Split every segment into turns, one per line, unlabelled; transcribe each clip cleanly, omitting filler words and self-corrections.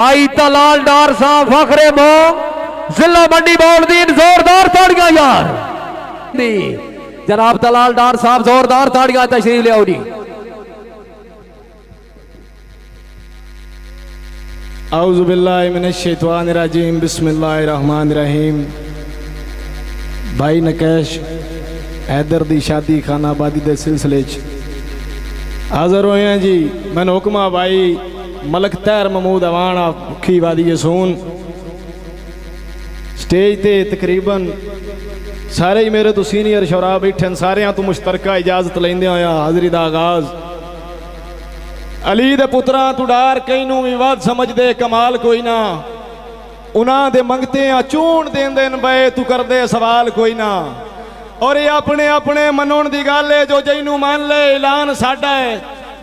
आई तलाल डार साहब फखरे मोंग जिला मंडी बॉलदीन जोरदार ताड़ियां यार जनाब तलाल डार साहब जोरदार ताड़ियां तशरीफ ले आओ जी।
औज़ु बिल्लाहि मिनश्शैतानिर रजीम बिस्मिल्लाहिर रहमानिर रहीम। भाई नकेश हैदर दी शादी खानाबादी दे सिलसिले हाज़र होए हैं जी। मैंने हुक्मा भाई मलक तैर महमूद अवाना मुखी वादी सून स्टेज ते तकरीबन सारे ही मेरे तो सीनियर शौरा बैठे सारे तो मुश्तरका इजाजत लेंदे होया हाज़री दा आगाज़। अली दे पुत्रा तू डार कई नू भी वध समझदे कमाल कोई ना उन्हां दे मंगते आ चूण देंदे न बे तू कर दे सवाल कोई ना। और ये अपने अपने मनोन दी गल है जो जैनू मान ले ऐलान साडा है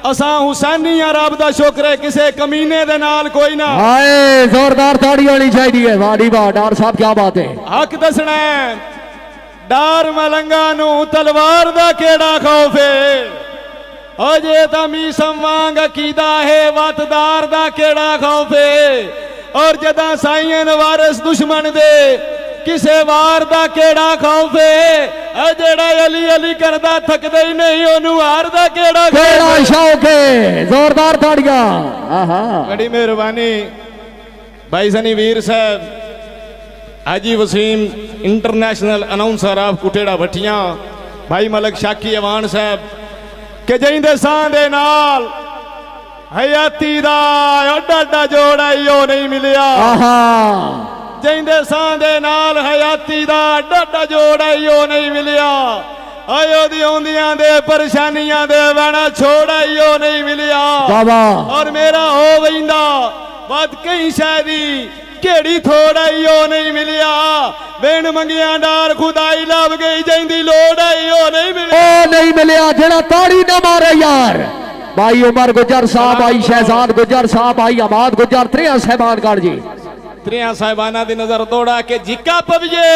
असा हुसैनी आ रब दा शुक्र है किसे कमीने दे नाल कोई ना।
हाय जोरदार ताड़ी होनी चाहिए। वाह वाह डार साहब क्या बात है।
हक दसना है डार मलंगा नू तलवार दा केड़ा खौफ है अजे तमी संवांग कीदा है वतदार दा केड़ा खौफ है। और जदा साईं वारिस दुश्मन दे किसे वार दा केड़ा खौफ है जेड़ा अली अली करदा थकदे ही नहीं ओनू हार दा केड़ा
शौक है। जोरदार ताड़ियां।
बड़ी मेहरबानी भाई सनी वीर साहब हाजी वसीम इंटरनेशनल अनाउंसर ऑफ कुटेड़ा भट्टियां भाई मलक शाकी अवान साहब के जिंदे सां दे नाल हयाती दा अड्डा जोड़ा यो नहीं मिलिया। जिंदे सां दे नाल हयाती दा अड्डा जोड़ा यो नहीं मिलिया। आयो दी औंदियां दे परेशानियां दे वैणा छोड़ा यो नहीं मिलिया। और मेरा हो वैंदा बात कई शादी केड़ी थोड़ा यो नहीं मिलिया। वेण मंगिया डार खुदाई लभ गई जिंदी लोड़ यो नहीं मिलिया।
ओ नहीं मिलिया जेड़ा ताड़ी न मारे यार। भाई उमर गुजर साहब आई शहजाद गुजर साहब आई अमाद गुजर त्रिया साहबान गढ़ जी
त्रिया साहबाना दी नजर दौड़ा के जिका पविए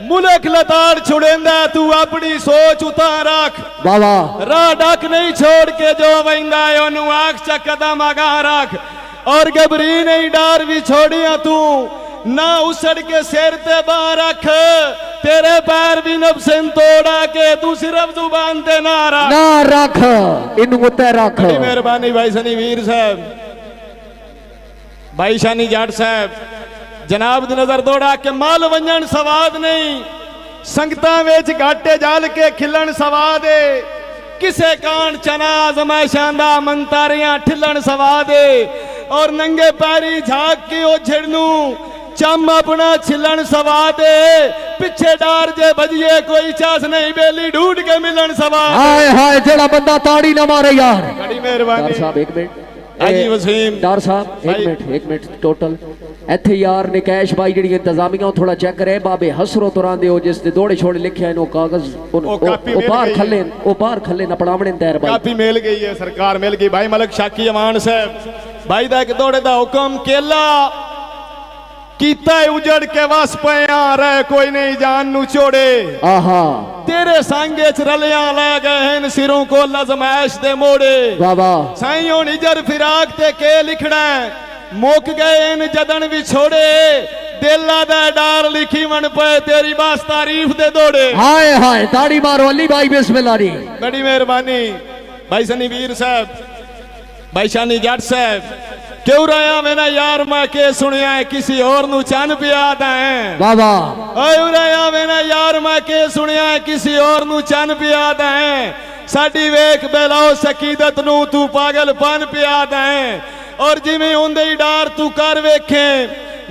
मुल्क लताड़ छुड़ेंदा तू अपनी सोच उतार रख।
बाबा
राह डाक नहीं छोड़ के जो वैंदा ओनू आख च कदम आगा रख। और गबरी नहीं डार भी छोड़िया तू ना उछड़ के सिर ते बाह रख। तेरे पैर भी नफसन तोड़ा के तू सिर्फ जुबान ते ना
रख इनू उत्ते रख।
बड़ी मेहरबानी भाई सनी वीर साहब भाई शानी जाट साहब जनाब दी नजर दौड़ा के माल वंजन सवाद नहीं संगतां विच घाटे जाल के खिलन सवाद किसे कान चना आजमाइशां दा मंतारियां ठिलन सवाद। और नंगे पैरी झाक के ओ झिड़नू चम अपना छिलन सवाद। पिछे डार जे बजिए कोई चास नहीं बेली ढूंढ के मिलन सवाद।
हाय हाय जेड़ा बंदा ताड़ी ना मारे यार।
बड़ी मेहरबानी
साहब एक मिनट
हाजी वसीम
डार साहब एक मिनट टोटल इत्थे यार निकेश भाई जी इंतजामिया थोड़ा चेक करे बाबे हसरो तुरां दे जिस दे दौड़े छोड़े लिखे हैं कागज ओ पार खल्ले न पड़ावणे तैयार भाई
काफी मिल गई है सरकार मिल गई। भाई मलक शाकी अमान साहब भाई दा एक दौड़े दा हुक्म केला कीता उजड़ के वस पया रह कोई नहीं जान नु छोड़े। तेरे संगे च रलियां ले गए हैं सिरों को लजमैश दे मोड़े। साईं निजर फिराक ते के लिखना मुक गए इन जदन भी छोड़े। दिला दा डार लिखी मन पे तेरी बास तारीफ दे दौड़े।
हाय हाय ताड़ी मारो अली भाई बिस्मिल्लाह दी।
बड़ी मेहरबानी भाई सनी वीर साहब भाई शानी जाट साहब क्यों रहा मैंने यार मैं के सुनिया है किसी और नु चन पियादा है।
बाबा
रहा मैंने यार मैं के सुनिया है किसी और नु चन पियादा है। साडी वेख बेलाओ सकीदत नु तू पागलपन पियादा है। और जिमें उंदे ही डार तू कर वेखे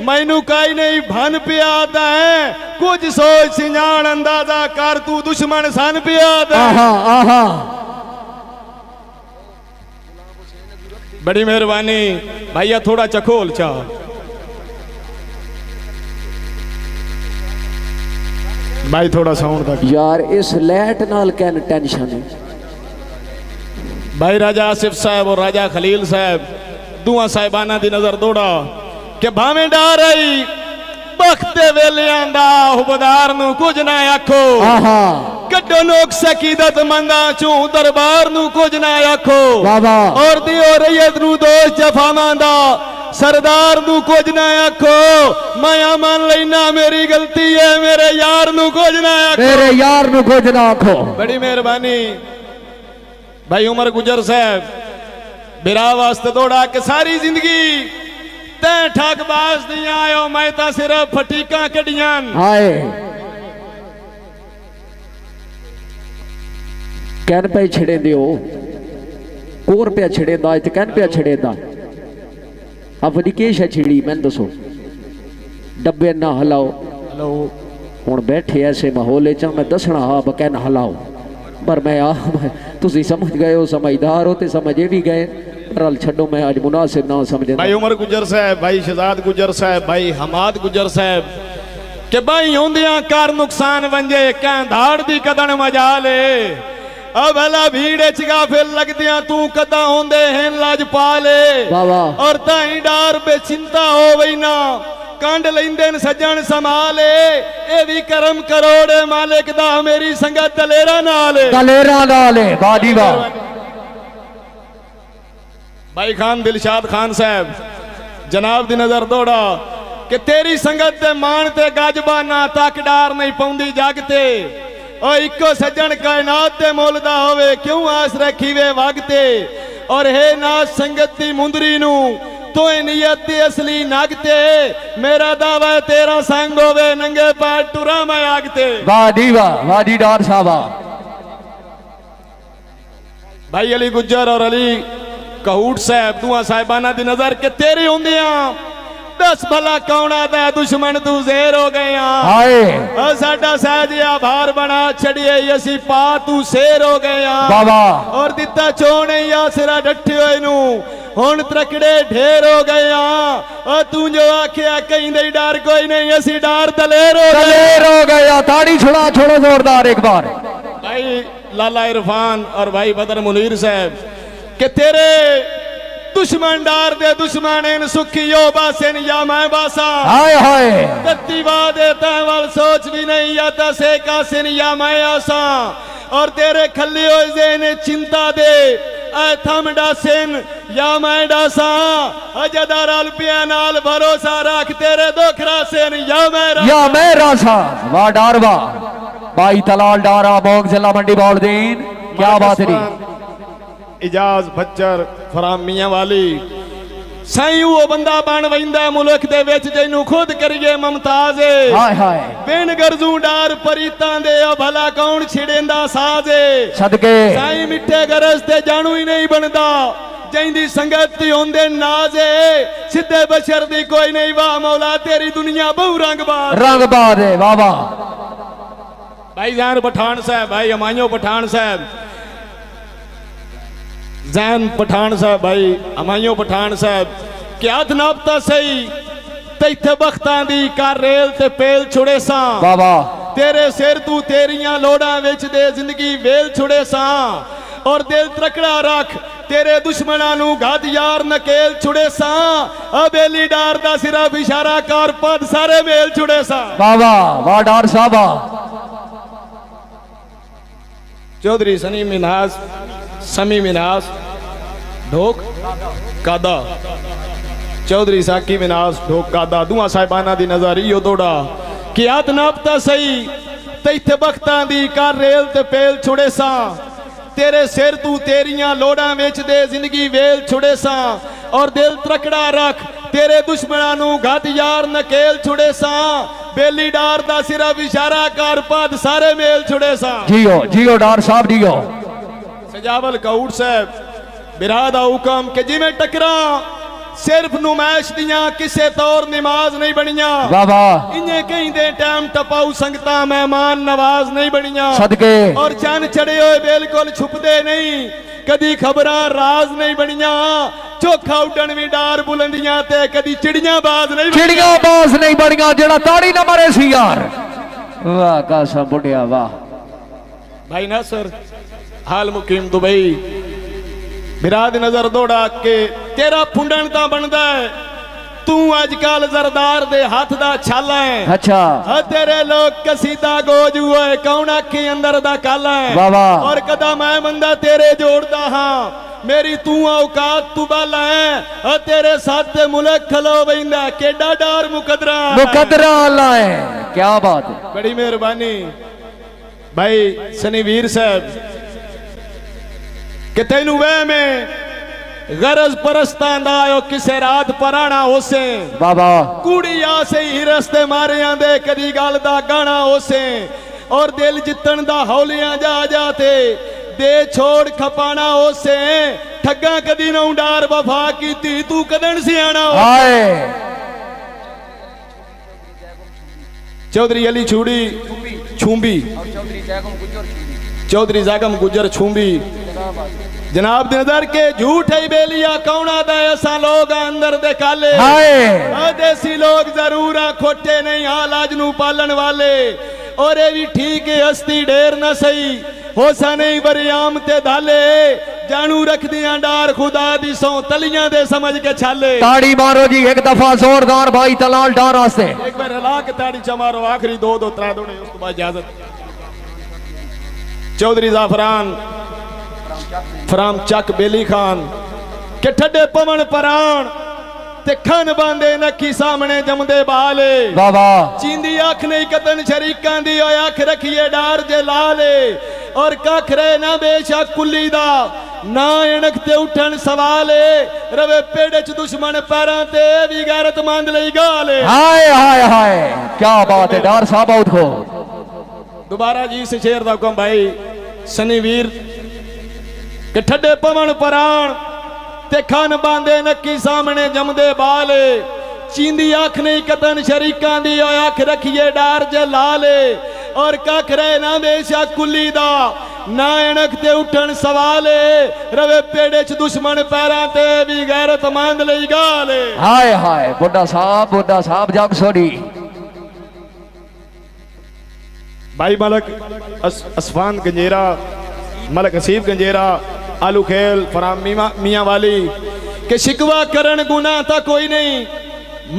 मैनू काई नहीं भन पियादा है। कुछ सोच सिंजान अंदाजा कर तू दुश्मन सन पियादा है। बड़ी मेहरबानी भैया थोड़ा चखोल चा भाई थोड़ा साउंड तक
यार इस लैट नाल कैन टेंशन है।
भाई राजा आसिफ साहब और राजा खलील साहब दुआ साहिबाना दी नजर दौड़ा के भावे डार आई बख्ते वेलियां दा हुबदार नु कुछ ना आखो। कड्डो नोक सकीदत मंदा चू दरबार नु कुछ ना आखो। और दियो रैयत नु दोस्त जफावां दा सरदार नू कुछ ना आखो, मैं मान लेना मेरी गलती है, मेरे यार नू कुछ ना आखो,
मेरे यार नू कुछ ना आखो।
बड़ी मेहरबानी भाई उमर गुजर साहब, बिरा वास्ते दौड़ा के सारी जिंदगी तै ठग बाज दियां आयो, मैं तो सिर्फ फटीका कड़ियां
हाय कैन पे छिड़े दियो, कोर पे छिड़े दा इते कैन पे छिड़े दा। अब वडिकेश है छिड़ी, मैं दसो डब्बे ना हलाओ।
हेलो
हुण बैठे ऐसे माहौल च मैं दसना हा बकै ना हलाओ, पर मैं तुसी समझ गए हो, समझदार हो ते समझे भी गए, पर छड्डो मैं आज मुनासिब ना समझे।
भाई उमर गुजर साहब, भाई शहजाद गुजर साहब, भाई हमाद गुजर साहब के भाई होंदियां कार नुकसान वंजे कह धाड़ दी कदन मजा ले, अब भला भीड़ चिगा फिर लगदियां तू कदा होंदे हैं लाज पाले, और ताई डार बेचिंता हो वही ना कंड लेंदे सज्जन संभाले, ए भी करम करोड़े मालिक दा मेरी संगत दलेरा नाले, दलेरा नाले वादी वाह। भाई खान दिलशाद खान साहब जनाब दी नजर दौड़ा कि तेरी संगत दे मान ते गाजबा ना तक डार नहीं पाउंदी जागते, ओ इको सज्जन कायनात दे मोलदा होवे क्यों आस रखी वे वागते, और हे ना संगत दी मुंदरी नू तो नियत दी असली नागते, मेरा दावा तेरा संग होवे नंगे पैर टुरा मैं आगते। वादी वाह, वादी डार साहबा। भाई अली गुज्जर और अली कहूट साहब दुआ साहिबाना दी नजर के तेरी होंदियां दस भला कौन आता दुश्मन तू जेर हो गया, साडा सहजिया भार बना छड़िए असी पा तू शेर हो गया, और दिता चोने आसरा डटे हुए नू हुण त्रकड़े ढेर हो गया, और तू जो आखिया कहीं दे डर कोई नहीं असी डर दलेर हो गया। ताड़ी छुड़ा छोड़ो जोरदार एक बार। भाई लाला इरफान और भाई बदर मुनीर साहब के तेरे दुश्मन डार दे दुश्मन इन सुखियो बासन या मैं बासा, हाय हाय तत्ती वादे तैवल सोच भी नहीं या तसे कासिन या मैं आसा, और तेरे खल्ली हो जेने चिंता दे ऐ थम डासिन या मैं डासा, अजदार अलपिया नाल भरोसा रख तेरे दोखरा सेन या मैं रासा। वाह डारवा भाई तलाल डारा मोग जिला मंडी बॉलदीन, क्या बात है। इजाज बच्चर फरामियां वाली साईं वो बंदा बन वैंदा मुल्क दे विच जैनू खुद करिए मुमताज, हाय हाय बिन गरजू डार परीतां दे भला कौन छिड़ेंदा साजे, सदके साईं मिठे गरज ते जानू ही नहीं बनदा, जैंदी संगत होंदे नाजे, सिद्धे बशर दी कोई नहीं, वाह मौला तेरी दुनिया बहु रंगबाज है। वाह वाह भाई जान पठान साहब, भाई अमाइयो पठान साहब, जैन पठान साहब, भाई अमाइयो पठान साहब क्या नापता सही तैथे बख्तां दी कर रेल ते पेल छुड़े सा, तेरे सिर तू तेरियां लोड़ा विच दे जिंदगी वेल छुड़े सा, और दिल त्रकड़ा रख तेरे दुश्मनां नू गद यार नकेल छुड़े सा, अबेली डार दा सिर्फ इशारा कर पद सारे मेल छुड़े सा। वाह वाह वाह डार साहबा। चौधरी सनी मिनाज समी मिनास ढोक कादा, चौधरी साकी मिनास ढोक कादा, दुआ साहिबाना दी नजर इहो दौड़ा कि आत नापता सही तैथे बख्तां दी कर रेल ते पेल छुड़े सा, तेरे सिर तू तेरियां लोड़ां विच दे जिंदगी वेल छुड़े सा, और दिल त्रकड़ा रख तेरे दुश्मनां नू गद यार नकेल छुड़े सा, बेली डार दा सिर्फ इशारा कर पद सारे मेल छुड़े सा। जियो जियो डार साहब जियो। सजावल काउट साहब बिरादा हुकम के जिमें टकरा सिर्फ नुमाइश दियां किसे तौर नमाज नहीं बनिया, इन्हें कहीं दे टाइम टपाऊ संगता मेहमान नवाज नहीं बनिया, सदके और चन चढ़े हुए बिल्कुल छुपदे नहीं, कदी खबरां राज नहीं बनिया, चोखा उडन भी डार बुलंदियां ते कदी चिड़ियां बाज नहीं बनिया, जेड़ा ताड़ी ना मारे सी यार। वाह कासा बुढ़िया वाह। भाई नासर हाल मुकीम दुबई बिराद नजर दौड़ा के तेरा फुंडन ता बनदा है, तू अजकल जरदार दे हाथ दा छाला है, अच्छा तेरे लोग कसीदा गोज हुए कौन आखी अंदर दा काला है, और कदा मैं बंदा तेरे जोड़दा हां मेरी तू औकात तू बाला है तेरे साथ मुल्क खलो बहिंदा केडा डार मुकदरा
अल्लाह है। क्या बात है,
बड़ी मेहरबानी भाई सनी वीर साहब कि तेनू वह में गरज परस्तां दा किसे रात पराना होसे
बाबा
कुड़ी आ से ही रस्ते मारे आंदे कदी गल दा गाना होसे और दिल जितन दा हौलियां जा जाते दे छोड़ खपाना होसे ठग्गा कदी ना डार वफा कीती तू कदन सियाना
हाय
चौधरी अली छूड़ी छूंबी चौधरी जागम गुजर छूंबी जनाब नजर के झूठ है बेलिया कौना दा ऐसा लोग अंदर दे काले देसी लोग जरूर खोटे नहीं हाल आज नू पालन वाले और ये भी ठीक है हस्ती ढेर न सही हो सा नहीं बरियाम ते धाले जानू रख दिया डार खुदा दी सौ तलियां दे समझ के छाले
ताड़ी मारो जी एक दफा जोरदार भाई तलाल डार वास्ते
एक बार हिला के ताड़ी चमारो आखिरी दो त्रै दौड़े उस तो बाद इजाजत चौधरी जाफरान फराम चक बेली खान के ठड्डे पवन परान ते खन बांधे नक्की सामने जमदे बाले
बाबा
चींदी अख नहीं कतन शरीकां दी ओए अख रखिए डार जे लाले और कख रहे ना बेशक कुली दा ना अणक ते उठन सवाले रवे पेड़ च दुश्मन पैरां ते भी गैरतमंद लई गाले
हाय हाय हाय क्या बात है डार साहब आउट हो
दोबारा जी इस शेर दा हुक्म भाई सनी वीर के ठड्डे पवन परान ते खान बांधे नक्की सामने जमदे बाले चींदी अख नहीं कतन शरीकां दी ओए अख रखिए डार जे लाले और कख रहे ना बेशक कुली दा ना अणक ते उठन सवाले रवे पेड़े च दुश्मन पैरां ते भी गैरतमंद लई गाले
हाय हाय बुड्ढा साहब जग सोडी
भाई मलक असफान गंजेरा मलक हसीब गंजेरा आलू खेल फराम मियां वाली के शिकवा करन गुनाह था कोई नहीं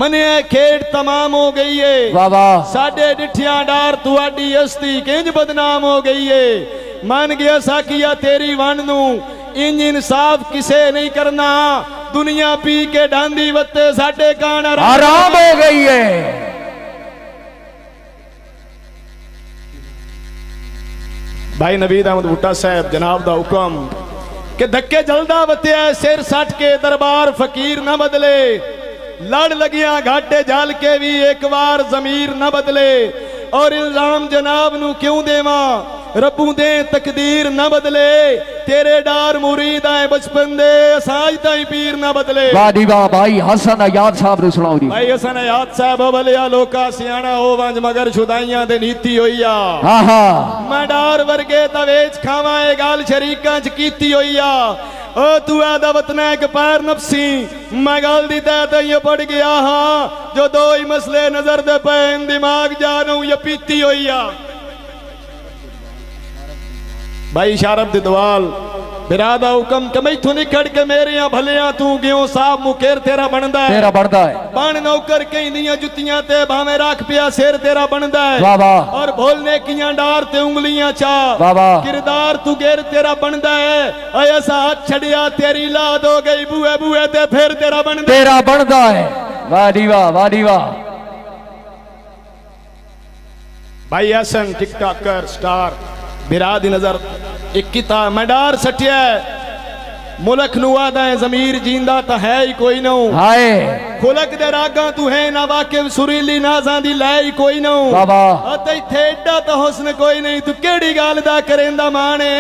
मने खेड तमाम हो गई है
बाबा
साडे डिठिया डार तुआडी हस्ती किंज बदनाम हो गई है मान गया साकिया तेरी वन नू इंज इंसाफ किसे नहीं करना दुनिया पी के डांदी वत्ते साडे कान
आराम हो गई है
भाई नवीद अहमद भुट्टा साहब जनाब दा हुक्म के धक्के जलदा बतिया सिर सट के दरबार फकीर न बदले लड़ लगिया घाटे जाल के भी एक बार जमीर न बदले और इल्जाम जनाब नू क्यों देवा रबू दे तकदीर न बदले तेरे डार मुरीद आए बचपन दे साज ताई पीर न बदले
वाह दी वाह भाई हसन अयाद साहब नु सुनाओ दी
भाई हसन अयाद साहब भलिया लोका सियाना हो वंज मगर छुदाइयां दे नीति होईया
हां हां
मैं डार वर्गे तवेच खावा ए गाल शरीकां च कीती होईया ओ तू आदा वतना एक पैर नफसी मैं गल दी ते ये पड़ गया हां जो दो ही मसले नजर दे पैन दिमाग जानू ये पीती होईया भाई शारब दी दवाल बिरादा हुक्म के मैथू निकड़ के मेरे यहाँ भलिया तू गयो साहब मुकेर तेरा बनदा है बन नौकर कई दियां जुतियां ते भावे रख पिया सिर तेरा बनदा है
वाह वाह
और भोलने कियां डार ते उंगलियां चा
वाह वाह
किरदार तू गेर तेरा बनदा है ऐसा हाथ छड़िया तेरी लाद हो गई बुए बुए ते फिर तेरा बनदा
है वाह दी वाह
भाई हसन टिकटॉकर स्टार बिरादी नजर एक किता मडार सटिया मुलक नुआदा है जमीर जिंदा तो है ही कोई ना
हाय
खुलक दे रागा तू है ना वाकिफ सुरीली नाज़ां दी लै ही कोई ना
बाबा
अते इथे एडा तो हुस्न कोई नहीं तू केड़ी गल दा करेंदा माने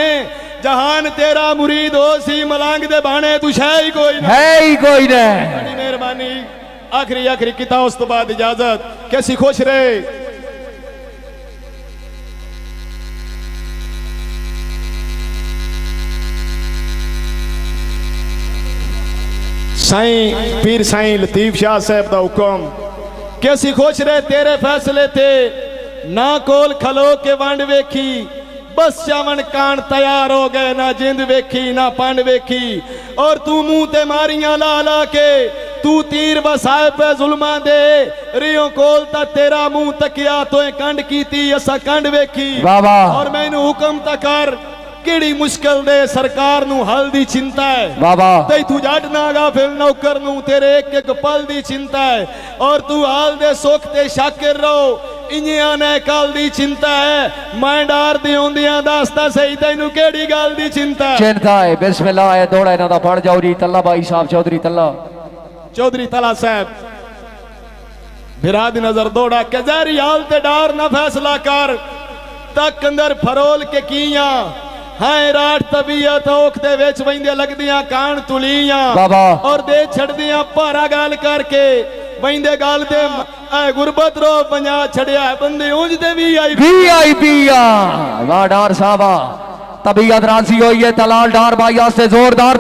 जहान तेरा मुरीद हो सी मलांग दे बाणे तू है ही कोई ना बड़ी मेहरबानी आखिरी किता उस तो बाद इजाजत कैसी खुश रहे साईं पीर साईं लतीफ शाह साहब दा हुक्म कैसी खुश रहे तेरे फैसले थे ना कोल खलो के वंड वेखी बस चावन कान तैयार हो गए ना जिंद वेखी ना पंड वेखी और तू मुंह ते मारियां ला ला के तू तीर बसाए पे जुल्मा दे रियो कोल ता तेरा मुंह तकिया तो कंड कीती असा कंड वेखी और मैनू हुक्म ता कर ਕਿਹੜੀ ਮੁਸ਼ਕਲ ਦੇ ਸਰਕਾਰ ਨੂੰ ਹੱਲ ਦੀ ਚਿੰਤਾ ਹੈ
वाह वाह
ਤੇ ਤੂੰ ਜੱਟ ਨਾ ਗਾਫਿਲ ਨੌਕਰ ਨੂੰ ਤੇਰੇ ਇੱਕ ਇੱਕ ਪਲ ਦੀ ਚਿੰਤਾ ਹੈ ਔਰ ਤੂੰ ਹਾਲ ਦੇ ਸੁੱਖ ਤੇ ਸ਼ਾਕਿਰ ਰਹੋ ਇੰਜਿਆਂ ਨੇ ਕੱਲ ਦੀ ਚਿੰਤਾ ਹੈ ਮੈਂ ਡਰ ਦੇ ਹੁੰਦਿਆਂ ਦੱਸਦਾ ਸਹੀ ਤੈਨੂੰ ਕਿਹੜੀ ਗੱਲ ਦੀ ਚਿੰਤਾ ਹੈ
चिंता है बिस्मिल्लाह है दौड़ा इन्हां दा फड़ चौधरी तल्ला भाई साहब चौधरी तल्ला
चौधरी तला साहब बिरा दी नजर दौड़ा के जहरी हाल ते डर ना फैसला कर तक अंदर फरोल के किया हाय रात तबीयत ओख दे विच वहिंदे लगदियां कान तुलियां
बाबा
और दे छड़दियां भारा गाल करके वहिंदे गाल ते गुरबत रो पंजा छड़िया बंदे ऊंज दे
वीआईपी वाह डार साहब तबीयत राजी हुई है तलाल डार भाई से जोरदार